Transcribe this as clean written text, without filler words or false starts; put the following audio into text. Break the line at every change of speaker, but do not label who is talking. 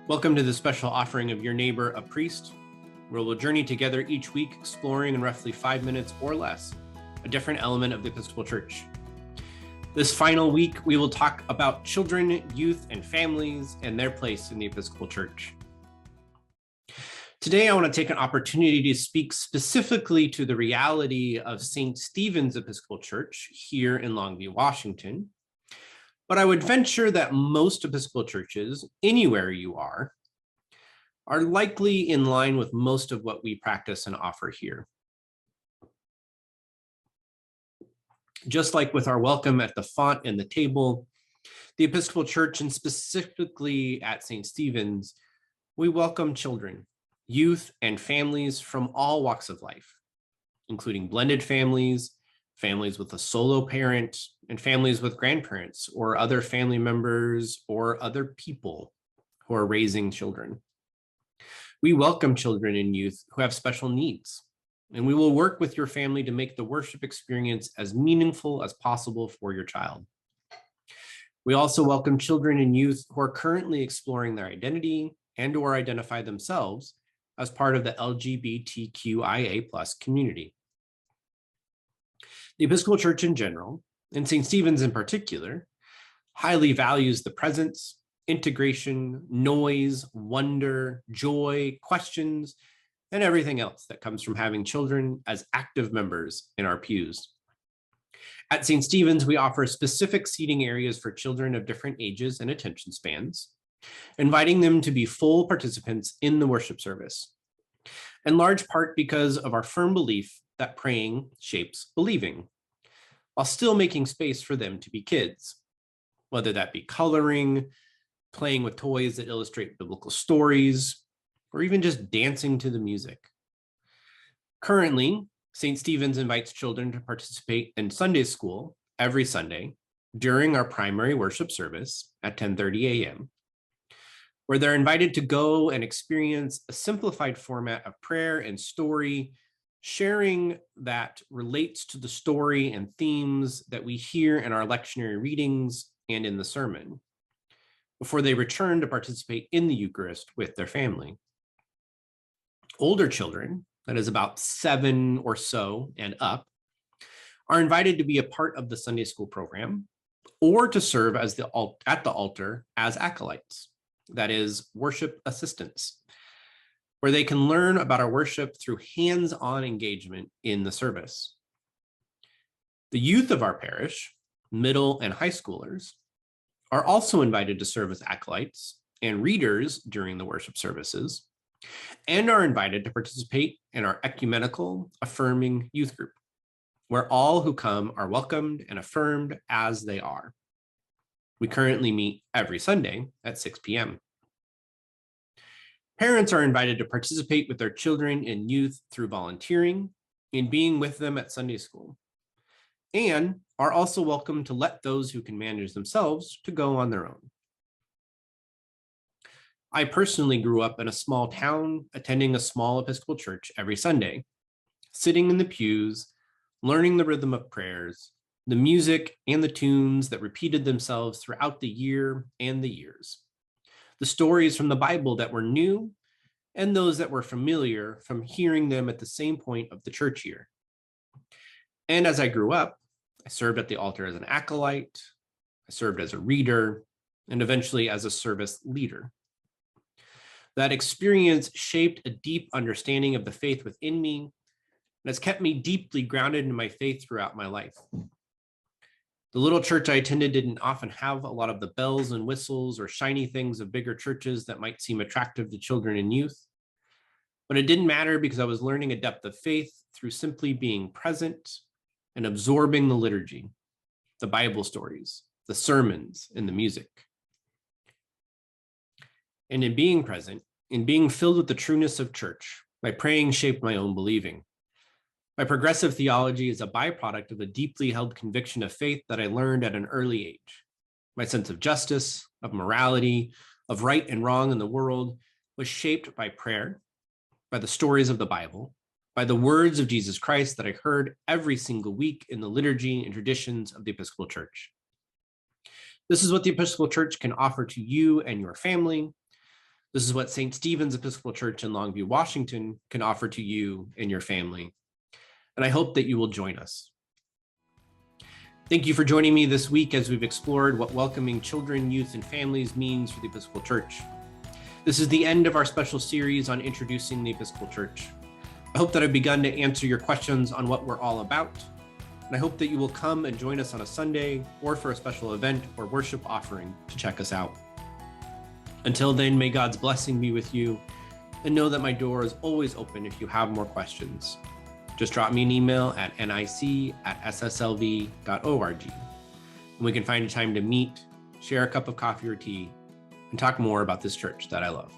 Welcome to the special offering of Your Neighbor, a Priest, where we'll journey together each week exploring in roughly 5 minutes or less a different element of the Episcopal Church. This final week, we will talk about children, youth, and families and their place in the Episcopal Church. Today, I want to take an opportunity to speak specifically to the reality of St. Stephen's Episcopal Church here in Longview, Washington. But I would venture that most Episcopal churches, anywhere you are likely in line with most of what we practice and offer here. Just like with our welcome at the font and the table, the Episcopal Church, and specifically at St. Stephen's, we welcome children, youth, and families from all walks of life, including blended families, families with a solo parent, and families with grandparents or other family members or other people who are raising children. We welcome children and youth who have special needs, and we will work with your family to make the worship experience as meaningful as possible for your child. We also welcome children and youth who are currently exploring their identity and or identify themselves as part of the LGBTQIA+ community. The Episcopal Church in general, and St. Stephen's in particular, highly values the presence, integration, noise, wonder, joy, questions, and everything else that comes from having children as active members in our pews. At St. Stephen's, we offer specific seating areas for children of different ages and attention spans, inviting them to be full participants in the worship service, in large part because of our firm belief that praying shapes believing, while still making space for them to be kids, whether that be coloring, playing with toys that illustrate biblical stories, or even just dancing to the music. Currently, St. Stephen's invites children to participate in Sunday school every Sunday during our primary worship service at 10:30 a.m., where they're invited to go and experience a simplified format of prayer and story, sharing that relates to the story and themes that we hear in our lectionary readings and in the sermon, before they return to participate in the Eucharist with their family. Older children, that is about 7 or so and up, are invited to be a part of the Sunday school program or to serve as at the altar as acolytes, that is, worship assistants, where they can learn about our worship through hands-on engagement in the service. The youth of our parish, middle and high schoolers, are also invited to serve as acolytes and readers during the worship services, and are invited to participate in our ecumenical, affirming youth group, where all who come are welcomed and affirmed as they are. We currently meet every Sunday at 6 p.m. Parents are invited to participate with their children and youth through volunteering and being with them at Sunday school, and are also welcome to let those who can manage themselves to go on their own. I personally grew up in a small town, attending a small Episcopal church every Sunday, sitting in the pews, learning the rhythm of prayers, the music and the tunes that repeated themselves throughout the year and the years, the stories from the Bible that were new, and those that were familiar from hearing them at the same point of the church year. And as I grew up, I served at the altar as an acolyte, I served as a reader, and eventually as a service leader. That experience shaped a deep understanding of the faith within me and has kept me deeply grounded in my faith throughout my life. The little church I attended didn't often have a lot of the bells and whistles or shiny things of bigger churches that might seem attractive to children and youth. But it didn't matter because I was learning a depth of faith through simply being present and absorbing the liturgy, the Bible stories, the sermons, and the music. And in being present, in being filled with the trueness of church, my praying shaped my own believing. My progressive theology is a byproduct of a deeply held conviction of faith that I learned at an early age. My sense of justice, of morality, of right and wrong in the world was shaped by prayer, by the stories of the Bible, by the words of Jesus Christ that I heard every single week in the liturgy and traditions of the Episcopal Church. This is what the Episcopal Church can offer to you and your family, This is what St. Stephen's Episcopal Church in Longview, Washington can offer to you and your family. And I hope that you will join us. Thank you for joining me this week as we've explored what welcoming children, youth, and families means for the Episcopal Church. This is the end of our special series on introducing the Episcopal Church. I hope that I've begun to answer your questions on what we're all about. And I hope that you will come and join us on a Sunday or for a special event or worship offering to check us out. Until then, may God's blessing be with you, and know that my door is always open if you have more questions. Just drop me an email at nic@sslv.org, and we can find a time to meet, share a cup of coffee or tea, and talk more about this church that I love.